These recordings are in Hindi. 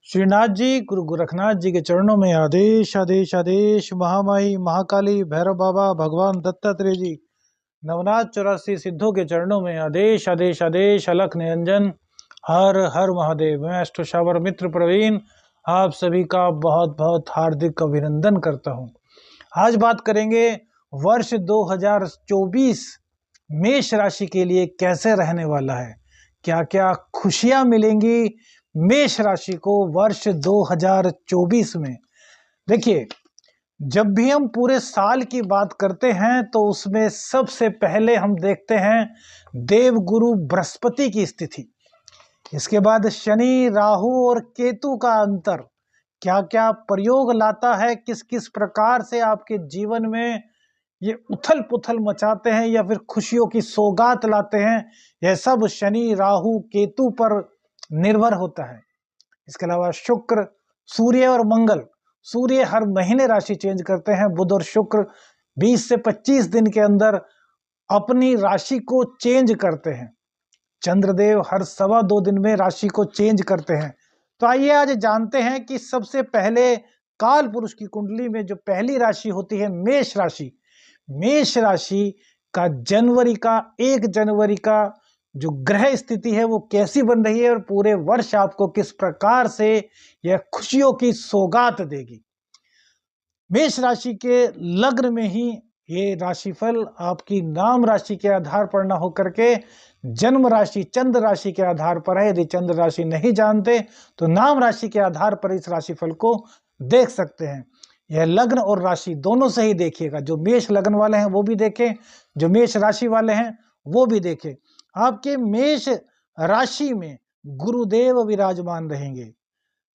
श्रीनाथ जी गुरु गोरखनाथ जी के चरणों में आदेश आदेश आदेश। महामाई महाकाली भैरव बाबा भगवान दत्तात्रेय जी नवनाथ 84 सिद्धों के चरणों में आदेश आदेश आदेश। अलख निरंजन हर हर महादेव। मैं अष्ट शावर मित्र प्रवीण आप सभी का बहुत बहुत हार्दिक अभिनंदन करता हूं। आज बात करेंगे वर्ष 2024 मेष राशि के लिए कैसे रहने वाला है, क्या क्या खुशियां मिलेंगी मेष राशि को वर्ष 2024 में। देखिए, जब भी हम पूरे साल की बात करते हैं तो उसमें सबसे पहले हम देखते हैं देवगुरु बृहस्पति की स्थिति, इसके बाद शनि राहु और केतु का अंतर क्या क्या प्रयोग लाता है, किस किस प्रकार से आपके जीवन में ये उथल पुथल मचाते हैं या फिर खुशियों की सौगात लाते हैं, यह सब शनि राहु केतु पर निर्भर होता है। इसके अलावा शुक्र, सूर्य और मंगल। सूर्य हर महीने राशि चेंज करते हैं, बुध और शुक्र 20 से 25 दिन के अंदर अपनी राशि को चेंज करते हैं। चंद्रदेव हर 2.25 दिन में राशि को चेंज करते हैं। तो आइए आज जानते हैं कि सबसे पहले काल पुरुष की कुंडली में जो पहली राशि होती है मेष राशि, मेष राशि का 1 जनवरी का जो ग्रह स्थिति है वो कैसी बन रही है और पूरे वर्ष आपको किस प्रकार से यह खुशियों की सौगात देगी। मेष राशि के लग्न में ही ये राशिफल आपकी नाम राशि के आधार पर ना होकर के जन्म राशि चंद्र राशि के आधार पर है। यदि चंद्र राशि नहीं जानते तो नाम राशि के आधार पर इस राशिफल को देख सकते हैं। यह लग्न और राशि दोनों से ही देखिएगा, जो मेष लग्न वाले हैं वो भी देखें, जो मेष राशि वाले हैं वो भी देखें। आपके मेष राशि में गुरुदेव विराजमान रहेंगे,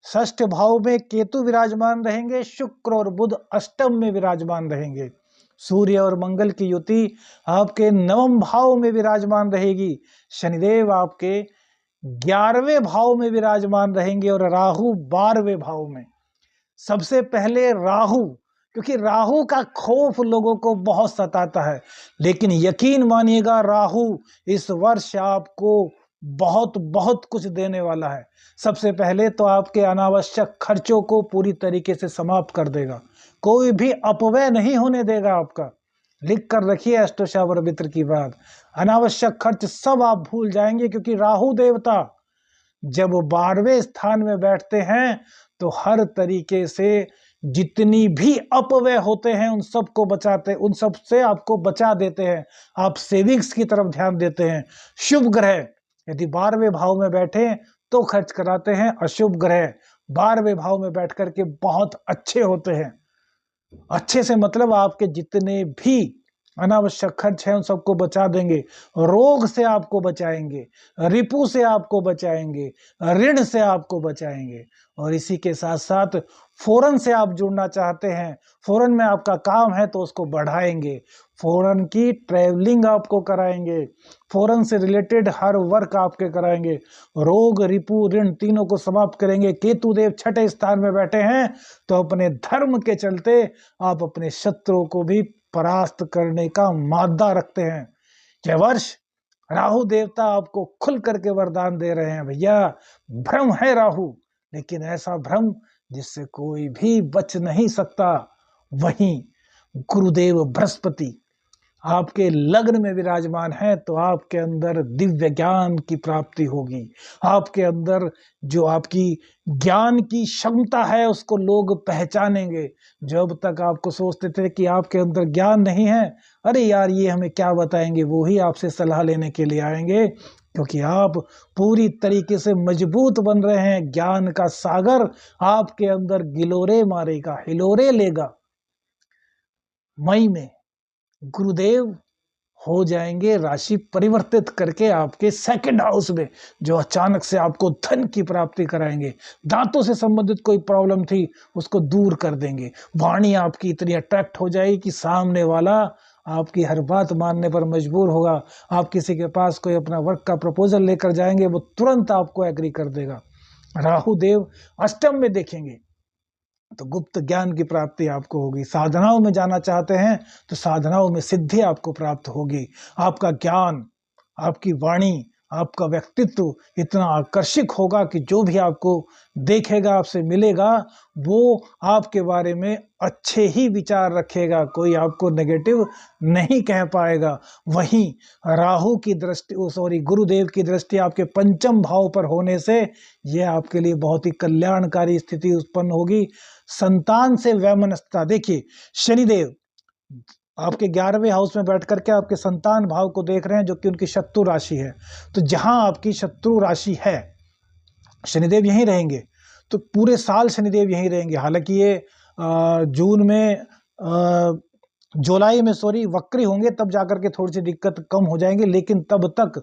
षष्ठ भाव में केतु विराजमान रहेंगे, शुक्र और बुध अष्टम में विराजमान रहेंगे, सूर्य और मंगल की युति आपके 9वें भाव में विराजमान रहेगी, शनिदेव आपके 11वें भाव में विराजमान रहेंगे और राहु 12वें भाव में। सबसे पहले राहु, क्योंकि राहु का खौफ लोगों को बहुत सताता है, लेकिन यकीन मानिएगा राहु इस वर्ष आपको बहुत बहुत कुछ देने वाला है। सबसे पहले तो आपके अनावश्यक खर्चों को पूरी तरीके से समाप्त कर देगा, कोई भी अपव्यय नहीं होने देगा आपका। लिख कर रखिए अष्टोशावर मित्र की बात, अनावश्यक खर्च सब आप भूल जाएंगे, क्योंकि राहु देवता जब 12वें स्थान में बैठते हैं तो हर तरीके से जितनी भी अपव्यय होते हैं उन सब को बचाते, उन सब से आपको बचा देते हैं। आप सेविंग्स की तरफ ध्यान देते हैं। शुभ ग्रह यदि 12वें भाव में बैठे तो खर्च कराते हैं, अशुभ ग्रह 12वें भाव में बैठ करके बहुत अच्छे होते हैं। अच्छे से मतलब आपके जितने भी अनावश्यक खर्च है उन सबको बचा देंगे, रोग से आपको बचाएंगे, रिपु से आपको बचाएंगे, ऋण से आपको बचाएंगे। और इसी के साथ साथ फॉरेन से आप जुड़ना चाहते हैं, फॉरेन में आपका काम है तो उसको बढ़ाएंगे, फॉरेन की ट्रैवलिंग आपको कराएंगे, फॉरेन से रिलेटेड हर वर्क आपके कराएंगे, रोग रिपु ऋण तीनों को समाप्त करेंगे। केतु देव 6ठे स्थान में बैठे हैं तो अपने धर्म के चलते आप अपने शत्रुओं को भी परास्त करने का मादा रखते हैं। यह वर्ष राहु देवता आपको खुल करके वरदान दे रहे हैं। भैया भ्रम है राहु, लेकिन ऐसा भ्रम जिससे कोई भी बच नहीं सकता। वहीं गुरुदेव बृहस्पति आपके लग्न में विराजमान है तो आपके अंदर दिव्य ज्ञान की प्राप्ति होगी। आपके अंदर जो आपकी ज्ञान की क्षमता है उसको लोग पहचानेंगे। जब तक आपको सोचते थे कि आपके अंदर ज्ञान नहीं है, अरे यार ये हमें क्या बताएंगे, वो ही आपसे सलाह लेने के लिए आएंगे, क्योंकि आप पूरी तरीके से मजबूत बन रहे हैं। ज्ञान का सागर आपके अंदर गिलोरे मारेगा, हिलोरे लेगा। मई में गुरुदेव हो जाएंगे राशि परिवर्तित करके आपके 2nd हाउस में, जो अचानक से आपको धन की प्राप्ति कराएंगे। दांतों से संबंधित कोई प्रॉब्लम थी उसको दूर कर देंगे। वाणी आपकी इतनी अट्रैक्ट हो जाएगी कि सामने वाला आपकी हर बात मानने पर मजबूर होगा। आप किसी के पास कोई अपना वर्क का प्रपोजल लेकर जाएंगे, वो तुरंत आपको एग्री कर देगा। राहु देव अष्टम में देखेंगे तो गुप्त ज्ञान की प्राप्ति आपको होगी। साधनाओं में जाना चाहते हैं तो साधनाओं में सिद्धि आपको प्राप्त होगी। आपका ज्ञान, आपकी वाणी, आपका व्यक्तित्व इतना आकर्षक होगा कि जो भी आपको देखेगा, आपसे मिलेगा, वो आपके बारे में अच्छे ही विचार रखेगा, कोई आपको नेगेटिव नहीं कह पाएगा। वहीं राहु की दृष्टि, गुरुदेव की दृष्टि आपके पंचम भाव पर होने से यह आपके लिए बहुत ही कल्याणकारी स्थिति उत्पन्न होगी। संतान से वैमनस्यता, देखिए शनिदेव आपके 11वें हाउस में बैठ करके आपके संतान भाव को देख रहे हैं, जो कि उनकी शत्रु राशि है। तो जहां आपकी शत्रु राशि है, शनिदेव यहीं रहेंगे, तो पूरे साल शनिदेव यहीं रहेंगे। हालांकि ये जून में जुलाई में वक्री होंगे, तब जाकर के थोड़ी सी दिक्कत कम हो जाएंगे, लेकिन तब तक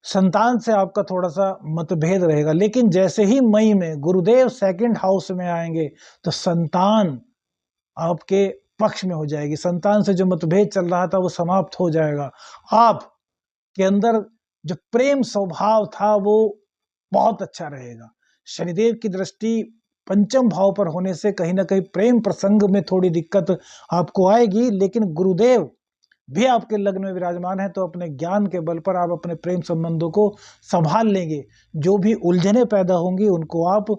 संतान से आपका थोड़ा सा मतभेद रहेगा। लेकिन जैसे ही मई में गुरुदेव सेकंड हाउस में आएंगे तो संतान आपके पक्ष में हो जाएगी। संतान से जो मतभेद चल रहा था वो समाप्त हो जाएगा। आप के अंदर जो प्रेम स्वभाव था वो बहुत अच्छा रहेगा। शनिदेव की दृष्टि पंचम भाव पर होने से कहीं ना कहीं प्रेम प्रसंग में थोड़ी दिक्कत आपको आएगी, लेकिन गुरुदेव भी आपके लग्न में विराजमान है, तो अपने ज्ञान के बल पर आप अपने प्रेम संबंधों को संभाल लेंगे। जो भी उलझने पैदा होंगी उनको आप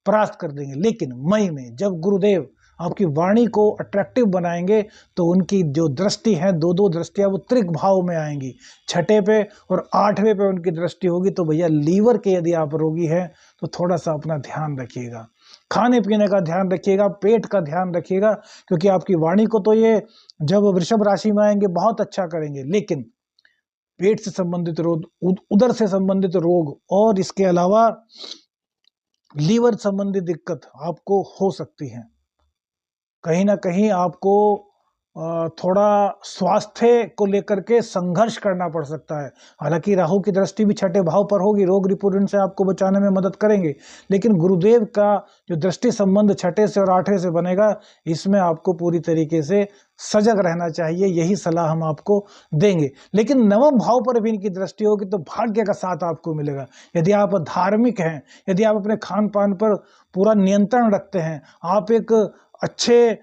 परास्त कर देंगे। लेकिन मई में जब गुरुदेव आपकी वाणी को अट्रैक्टिव बनाएंगे तो उनकी जो दृष्टि है, दो दृष्टियां वो त्रिक भाव में आएंगी, छठे पे और आठवें पे उनकी दृष्टि होगी। तो भैया लीवर के यदि आप रोगी हैं तो थोड़ा सा अपना ध्यान रखिएगा, खाने पीने का ध्यान रखिएगा, पेट का ध्यान रखिएगा, क्योंकि आपकी वाणी को तो ये जब वृषभ राशि में आएंगे बहुत अच्छा करेंगे, लेकिन पेट से संबंधित रोग, उदर से संबंधित रोग और इसके अलावा लीवर संबंधित दिक्कत आपको हो सकती है। कहीं ना कहीं आपको थोड़ा स्वास्थ्य को लेकर के संघर्ष करना पड़ सकता है। हालांकि राहु की दृष्टि भी छठे भाव पर होगी, रोग रिपुदन से आपको बचाने में मदद करेंगे, लेकिन गुरुदेव का जो दृष्टि संबंध छठे से और आठवें से बनेगा, इसमें आपको पूरी तरीके से सजग रहना चाहिए, यही सलाह हम आपको देंगे। लेकिन नवम भाव पर भी इनकी दृष्टि होगी तो भाग्य का साथ आपको मिलेगा। यदि आप धार्मिक हैं, यदि आप अपने खान पान पर पूरा नियंत्रण रखते हैं, आप एक अच्छे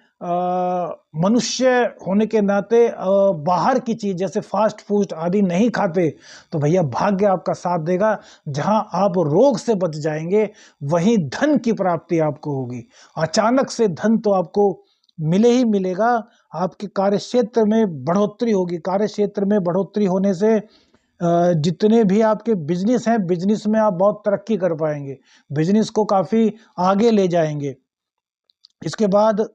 मनुष्य होने के नाते बाहर की चीज जैसे फास्ट फूड आदि नहीं खाते, तो भैया भाग्य आपका साथ देगा। जहां आप रोग से बच जाएंगे वहीं धन की प्राप्ति आपको होगी। अचानक से धन तो आपको मिले ही मिलेगा। आपके कार्य क्षेत्र में बढ़ोतरी होगी। कार्य क्षेत्र में बढ़ोतरी होने से जितने भी आपके बिजनेस हैं, बिजनेस में आप बहुत तरक्की कर पाएंगे, बिजनेस को काफी आगे ले जाएंगे। इसके बाद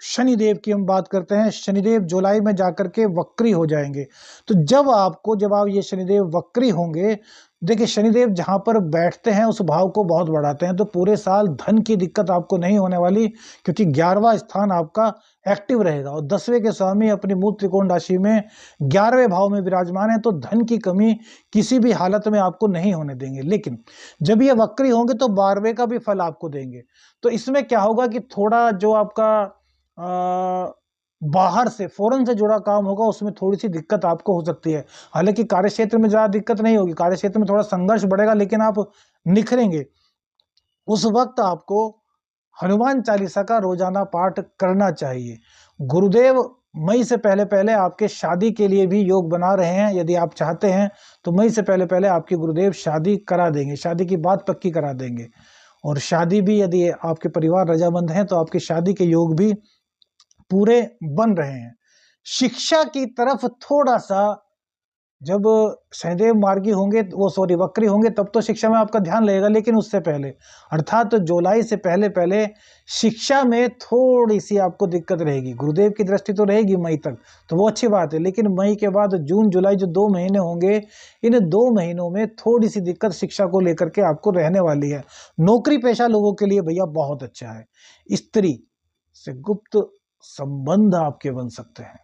शनिदेव की हम बात करते हैं। शनिदेव जुलाई में जाकर के वक्री हो जाएंगे। तो जब आप ये शनिदेव वक्री होंगे, देखिए शनिदेव जहां पर बैठते हैं उस भाव को बहुत बढ़ाते हैं, तो पूरे साल धन की दिक्कत आपको नहीं होने वाली, क्योंकि 11वां स्थान आपका एक्टिव रहेगा और 10वें के स्वामी अपनी मूल त्रिकोण राशि में 11वें भाव में विराजमान है, तो धन की कमी किसी भी हालत में आपको नहीं होने देंगे। लेकिन जब ये वक्री होंगे तो 12वें का भी फल आपको देंगे। तो इसमें क्या होगा कि थोड़ा जो आपका बाहर से फॉरेन से जुड़ा काम होगा उसमें थोड़ी सी दिक्कत आपको हो सकती है। हालांकि कार्य क्षेत्र में ज्यादा दिक्कत नहीं होगी, कार्य क्षेत्र में थोड़ा संघर्ष बढ़ेगा, लेकिन आप निखरेंगे। उस वक्त आपको हनुमान चालीसा का रोजाना पाठ करना चाहिए। गुरुदेव मई से पहले पहले आपके शादी के लिए भी योग बना रहे हैं। यदि आप चाहते हैं तो मई से पहले पहले आपके गुरुदेव शादी करा देंगे, शादी की बात पक्की करा देंगे। और शादी भी यदि आपके परिवार रजामंद हैं तो आपकी शादी के योग भी पूरे बन रहे हैं। शिक्षा की तरफ थोड़ा सा जब शनिदेव मार्गी होंगे, वक्री होंगे, तब तो शिक्षा में आपका ध्यान लगेगा, लेकिन उससे पहले अर्थात तो जुलाई से पहले पहले शिक्षा में थोड़ी सी आपको दिक्कत रहेगी। गुरुदेव की दृष्टि तो रहेगी मई तक, तो वो अच्छी बात है, लेकिन मई के बाद जून जुलाई जो 2 महीने होंगे, इन 2 महीनों में थोड़ी सी दिक्कत शिक्षा को लेकर के आपको रहने वाली है। नौकरी पेशा लोगों के लिए भैया बहुत अच्छा है। स्त्री से गुप्त संबंध आपके बन सकते हैं।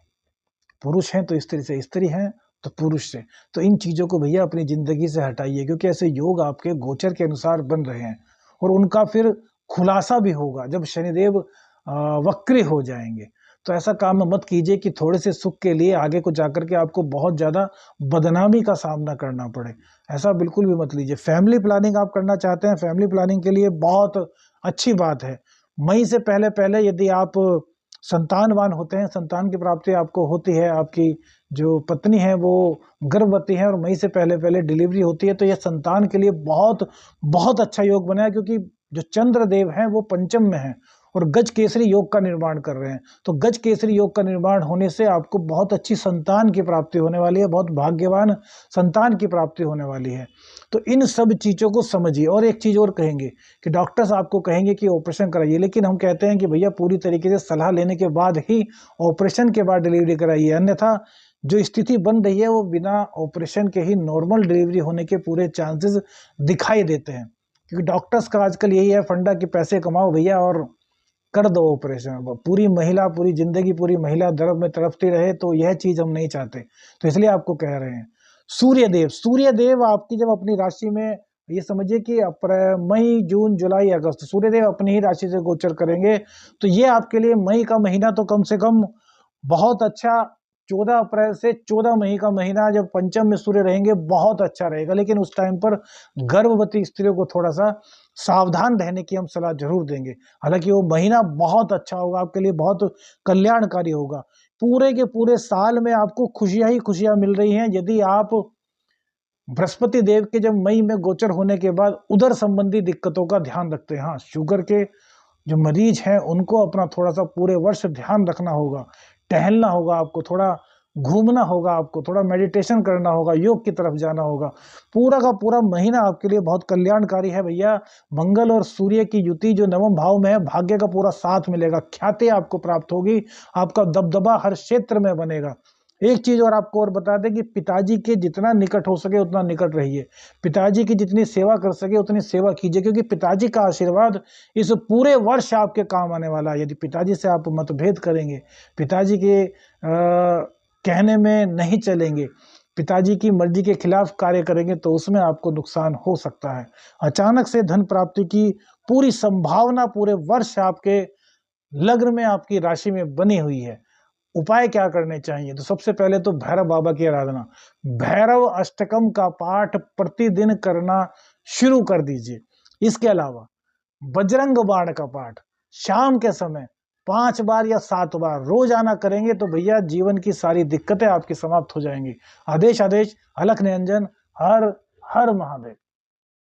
पुरुष हैं तो स्त्री से, स्त्री हैं तो पुरुष से। तो इन चीजों को भैया अपनी जिंदगी से हटाइए, क्योंकि ऐसे योग आपके गोचर के अनुसार बन रहे हैं और उनका फिर खुलासा भी होगा जब शनिदेव वक्री हो जाएंगे। तो ऐसा काम मत कीजिए कि थोड़े से सुख के लिए आगे को जाकर के आपको बहुत ज्यादा बदनामी का सामना करना पड़े। ऐसा बिल्कुल भी मत लीजिए। फैमिली प्लानिंग आप करना चाहते हैं, फैमिली प्लानिंग के लिए बहुत अच्छी बात है। मई से पहले पहले यदि आप संतानवान होते हैं, संतान की प्राप्ति आपको होती है, आपकी जो पत्नी है वो गर्भवती है और मई से पहले पहले डिलीवरी होती है, तो यह संतान के लिए बहुत बहुत अच्छा योग बना है, क्योंकि जो चंद्रदेव हैं वो पंचम में हैं और गज केसरी योग का निर्माण कर रहे हैं। तो गज केसरी योग का निर्माण होने से आपको बहुत अच्छी संतान की प्राप्ति होने वाली है, बहुत भाग्यवान संतान की प्राप्ति होने वाली है। तो इन सब चीज़ों को समझिए। और एक चीज़ और कहेंगे कि डॉक्टर्स आपको कहेंगे कि ऑपरेशन कराइए, लेकिन हम कहते हैं कि भैया पूरी तरीके से सलाह लेने के बाद ही ऑपरेशन के बाद डिलीवरी कराइए, अन्यथा जो स्थिति बन रही है वो बिना ऑपरेशन के ही नॉर्मल डिलीवरी होने के पूरे चांसेस दिखाई देते हैं। क्योंकि डॉक्टर्स का आजकल यही है फंडा कि पैसे कमाओ भैया और कर दो ऑपरेशन। पूरी महिला, पूरी जिंदगी पूरी महिला दर्द में तड़पती रहे, तो यह चीज हम नहीं चाहते। तो इसलिए आपको कह रहे हैं। सूर्यदेव आपकी जब अपनी राशि में, ये समझिए कि अप्रैल, मई, जून, जुलाई, अगस्त, सूर्यदेव अपनी ही राशि से गोचर करेंगे, तो ये आपके लिए मई का महीना तो कम से कम बहुत अच्छा, 14 अप्रैल से 14 मई का महीना जब पंचम में सूर्य रहेंगे बहुत अच्छा रहेगा। लेकिन उस टाइम पर गर्भवती स्त्रियों को थोड़ा सा सावधान रहने की हम सलाह जरूर देंगे। हालांकि वो महीना बहुत अच्छा होगा आपके लिए, बहुत कल्याणकारी होगा। पूरे के पूरे साल में आपको खुशियां ही खुशियां मिल रही हैं। यदि आप बृहस्पति देव के जब मई में गोचर होने के बाद उदर संबंधी दिक्कतों का ध्यान रखते हैं, हाँ, शुगर के जो मरीज हैं उनको अपना थोड़ा सा पूरे वर्ष ध्यान रखना होगा, टहलना होगा, आपको थोड़ा घूमना होगा, आपको थोड़ा मेडिटेशन करना होगा, योग की तरफ जाना होगा। पूरा का पूरा महीना आपके लिए बहुत कल्याणकारी है भैया। मंगल और सूर्य की युति जो नवम भाव में है, भाग्य का पूरा साथ मिलेगा, ख्याति आपको प्राप्त होगी, आपका दबदबा हर क्षेत्र में बनेगा। एक चीज और आपको और बता दें कि पिताजी के जितना निकट हो सके उतना निकट रहिए, पिताजी की जितनी सेवा कर सके उतनी सेवा कीजिए, क्योंकि पिताजी का आशीर्वाद इस पूरे वर्ष आपके काम आने वाला है। यदि पिताजी से आप मतभेद करेंगे, पिताजी के कहने में नहीं चलेंगे, पिताजी की मर्जी के खिलाफ कार्य करेंगे, तो उसमें आपको नुकसान हो सकता है। अचानक से धन प्राप्ति की पूरी संभावना पूरे वर्ष आपके लग्न में, आपकी राशि में बनी हुई है। उपाय क्या करने चाहिए? तो सबसे पहले तो भैरव बाबा की आराधना, भैरव अष्टकम का पाठ प्रतिदिन करना शुरू कर दीजिए। इसके अलावा बजरंग बाण का पाठ शाम के समय 5 बार या 7 बार रोजाना करेंगे तो भैया जीवन की सारी दिक्कतें आपकी समाप्त हो जाएंगी। आदेश आदेश, अलख निरंजन, हर हर महादेव।